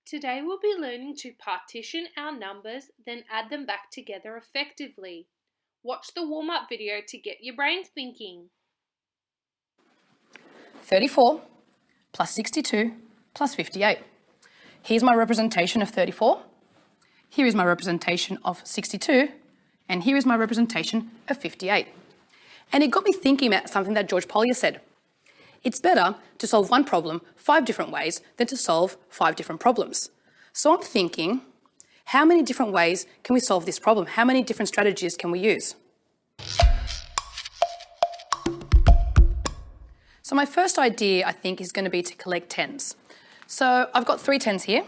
Today we'll be learning to partition our numbers, then add them back together effectively. Watch the warm-up video to get your brains thinking. 34 plus 62 plus 58. Here's my representation of 34. Here is my representation of 62. And here is my representation of 58. And it got me thinking about something that George Polya said. It's better to solve one problem 5 different ways than to solve 5 different problems. So I'm thinking, how many different ways can we solve this problem? How many different strategies can we use? So my first idea, I think, is going to be to collect tens. So I've got 3 tens here.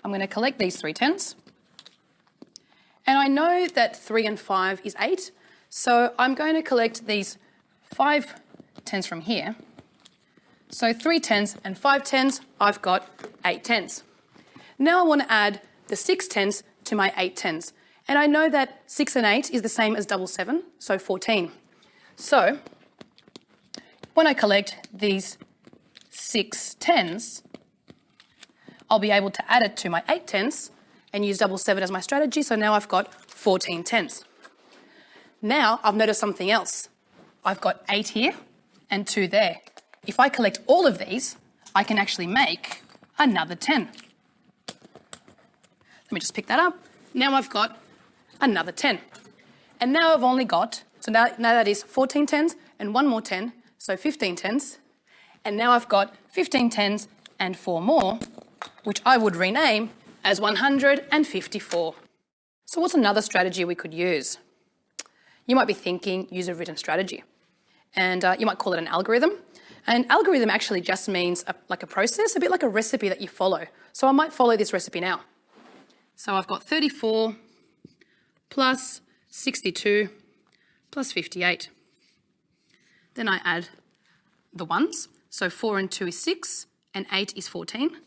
I'm going to collect these 3 tens. And I know that 3 and 5 is 8. So I'm going to collect these 5 tens from here. So 3 tens and 5 tens, I've got 8 tens. Now I want to add the 6 tens to my 8 tens. And I know that 6 and 8 is the same as double 7, so 14. So when I collect these 6 tens, I'll be able to add it to my 8 tens and use double 7 as my strategy. So now I've got 14 tens. Now I've noticed something else. I've got 8 here and 2 there. If I collect all of these, I can actually make another 10. Let me just pick that up. Now I've got another 10. And now I've only got, so now that is 14 tens and 1 more 10, so 15 tens. And now I've got 15 tens and 4 more, which I would rename as 154. So what's another strategy we could use? You might be thinking, use a written strategy. And you might call it an algorithm. And algorithm actually just means like a process, a bit like a recipe that you follow. So I might follow this recipe now. So I've got 34 plus 62 plus 58. Then I add the ones. So 4 and 2 is 6 and 8 is 14.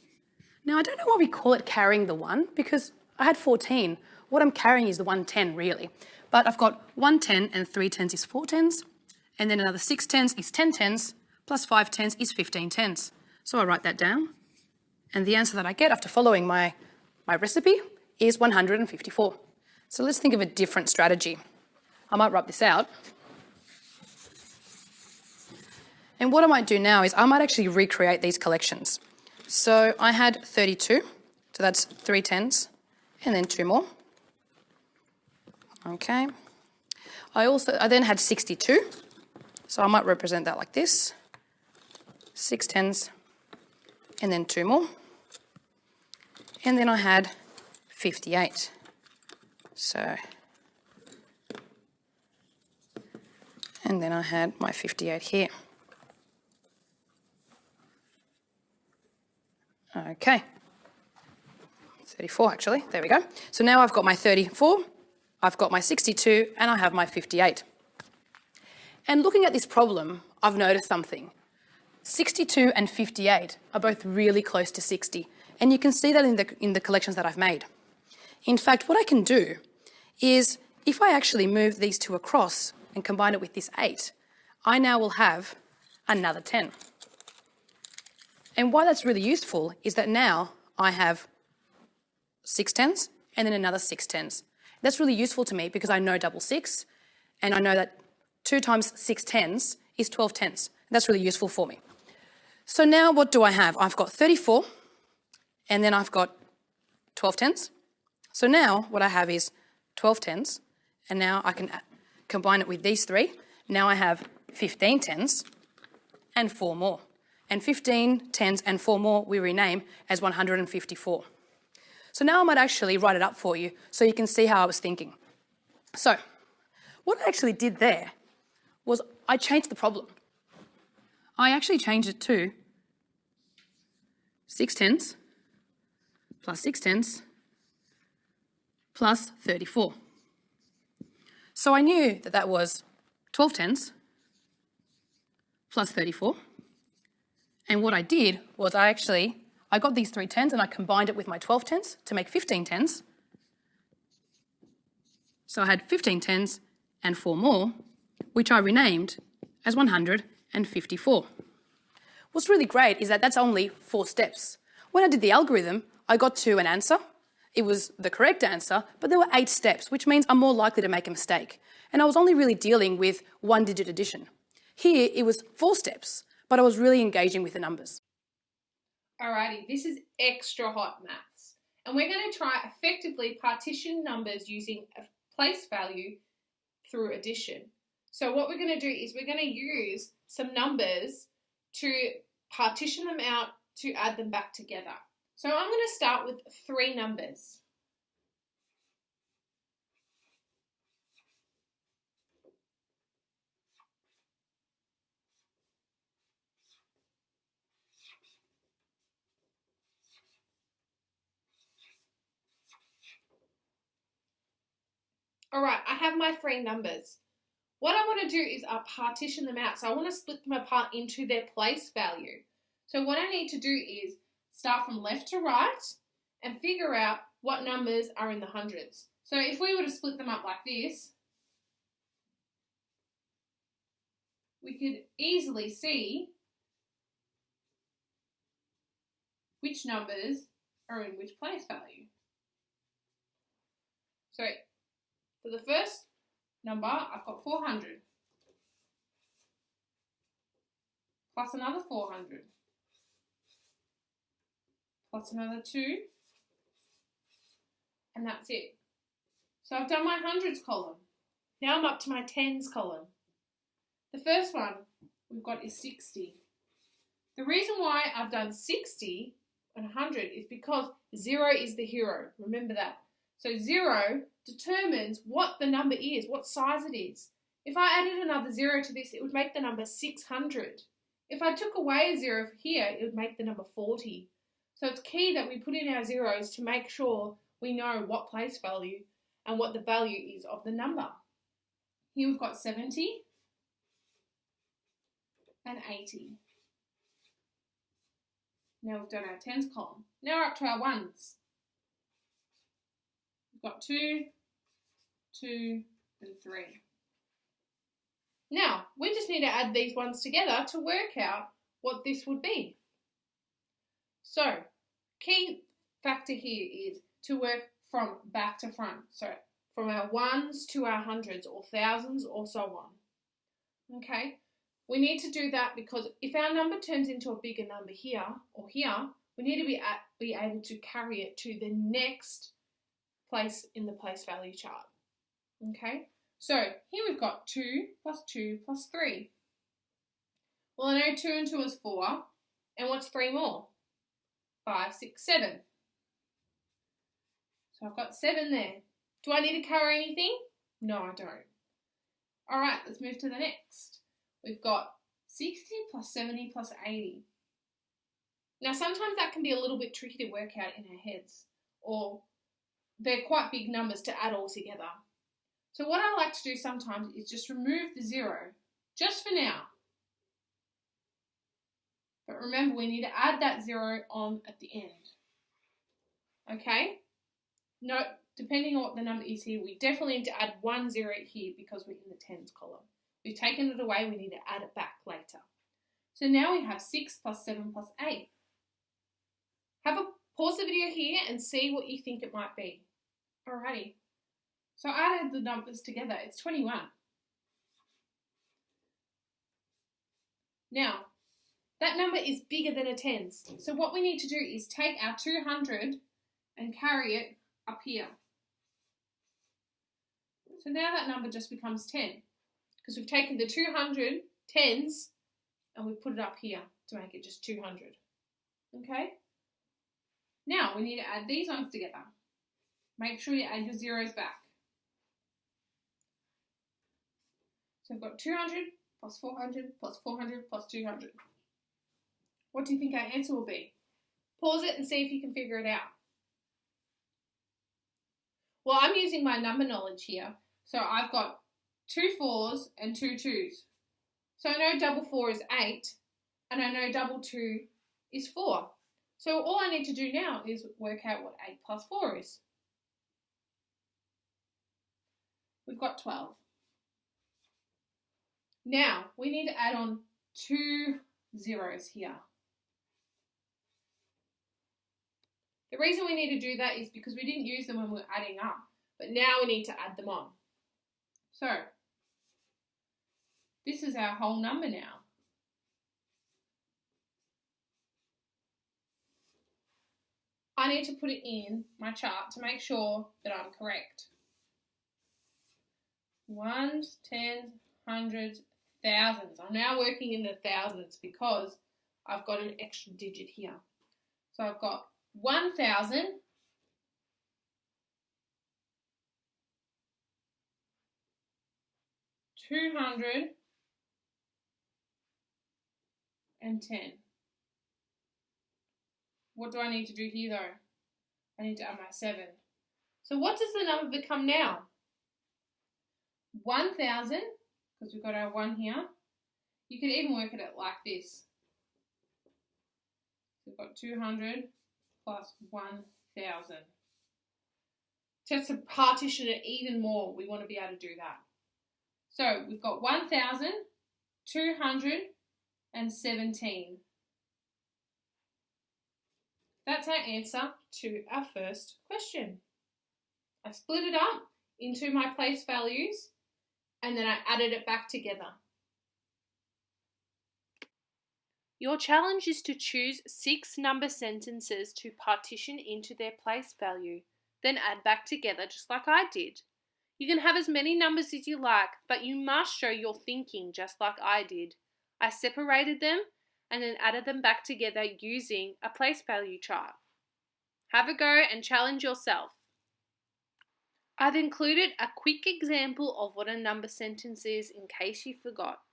Now I don't know why we call it carrying the 1 because I had 14. What I'm carrying is the 110 really. But I've got 1 10 and 3 tens is 4 tens. And then another 6 tens is 10 tens. Plus 5 tens is 15 tens. So I write that down. And the answer that I get after following my recipe is 154. So let's think of a different strategy. I might rub this out. And what I might do now is I might actually recreate these collections. So I had 32, so that's 3 tens, and then 2 more. Okay. I then had 62, so I might represent that like this. 6 tens, and then 2 more. And then I had 58. So, and then I had my 58 here. Okay. 34 actually, there we go. So now I've got my 34, I've got my 62, and I have my 58. And looking at this problem, I've noticed something. 62 and 58 are both really close to 60, and you can see that in the collections that I've made. In fact, what I can do is, if I actually move these 2 across and combine it with this 8, I now will have another 10. And why that's really useful is that now I have 6 tens and then another 6 tens. That's really useful to me because I know double 6, and I know that 2 times 6 tens is 12 tens. That's really useful for me. So now what do I have? I've got 34, and then I've got 12 tens. So now what I have is 12 tens, and now I can combine it with these 3. Now I have 15 tens and 4 more. And 15 tens and 4 more we rename as 154. So now I might actually write it up for you so you can see how I was thinking. So what I actually did there was I changed the problem. I actually changed it to 6 tens plus 6 tens plus 34. So I knew that that was 12 tens plus 34. And what I did was I got these 3 tens and I combined it with my 12 tens to make 15 tens. So I had 15 tens and 4 more, which I renamed as 154. What's really great is that that's only 4 steps. When I did the algorithm, I got to an answer. It was the correct answer, but there were 8 steps, which means I'm more likely to make a mistake. And I was only really dealing with 1-digit addition. Here, it was 4 steps, but I was really engaging with the numbers. Alrighty, this is extra hot maths. And we're going to try effectively partition numbers using a place value through addition. So what we're going to do is we're going to use some numbers to partition them out to add them back together. So I'm going to start with 3 numbers. All right, I have my 3 numbers. What I want to do is partition them out. So I want to split them apart into their place value. So what I need to do is start from left to right and figure out what numbers are in the hundreds. So if we were to split them up like this, we could easily see which numbers are in which place value. So for the first number, I've got 400 plus another 400 plus another 2, and that's it. So I've done my hundreds column. Now I'm up to my tens column. The first one we've got is 60. The reason why I've done 60 and 100 is because 0 is the hero. Remember that. So 0 determines what the number is, what size it is. If I added another 0 to this, it would make the number 600. If I took away a 0 here, it would make the number 40. So it's key that we put in our zeros to make sure we know what place value and what the value is of the number. Here we've got 70 and 80. Now we've done our tens column. Now we're up to our ones. We've got 2, 2, and 3. Now, we just need to add these ones together to work out what this would be. So, key factor here is to work from back to front. So, from our ones to our hundreds or thousands or so on. Okay? We need to do that because if our number turns into a bigger number here or here, we need to be able to carry it to the next place in the place value chart. Okay? So here we've got 2 plus 2 plus 3. Well, I know 2 and 2 is 4. And what's 3 more? 5, 6, 7. So I've got 7 there. Do I need to carry anything? No, I don't. All right, let's move to the next. We've got 60 plus 70 plus 80. Now, sometimes that can be a little bit tricky to work out in our heads, or they're quite big numbers to add all together. So what I like to do sometimes is just remove the 0, just for now. But remember, we need to add that 0 on at the end. Okay? No, depending on what the number is here, we definitely need to add 1 0 here because we're in the tens column. We've taken it away, we need to add it back later. So now we have 6 plus 7 plus 8. Pause the video here and see what you think it might be. Alrighty. So I added the numbers together, it's 21. Now, that number is bigger than a tens. So what we need to do is take our 200 and carry it up here. So now that number just becomes 10 because we've taken the 200 tens and we've put it up here to make it just 200. Okay? Now we need to add these ones together. Make sure you add your zeros back. So we've got 200 plus 400 plus 400 plus 200. What do you think our answer will be? Pause it and see if you can figure it out. Well, I'm using my number knowledge here. So I've got 2 4s and 2 2s. So I know double 4 is 8, and I know double 2 is 4. So all I need to do now is work out what 8 plus 4 is. We've got 12. Now, we need to add on 2 zeros here. The reason we need to do that is because we didn't use them when we were adding up, but now we need to add them on. So, this is our whole number now. I need to put it in my chart to make sure that I'm correct. Ones, tens, hundreds, thousands. I'm now working in the thousands because I've got an extra digit here. So I've got 1,000, 210. What do I need to do here though? I need to add my 7. So what does the number become now? 1,000, because we've got our 1 here. You could even work it out like this. We've got 200 plus 1,000. Just to partition it even more, we want to be able to do that. So we've got 1,217. That's our answer to our first question. I split it up into my place values and then I added it back together. Your challenge is to choose 6 number sentences to partition into their place value, then add back together just like I did. You can have as many numbers as you like, but you must show your thinking just like I did. I separated them and then added them back together using a place value chart. Have a go and challenge yourself. I've included a quick example of what a number sentence is in case you forgot.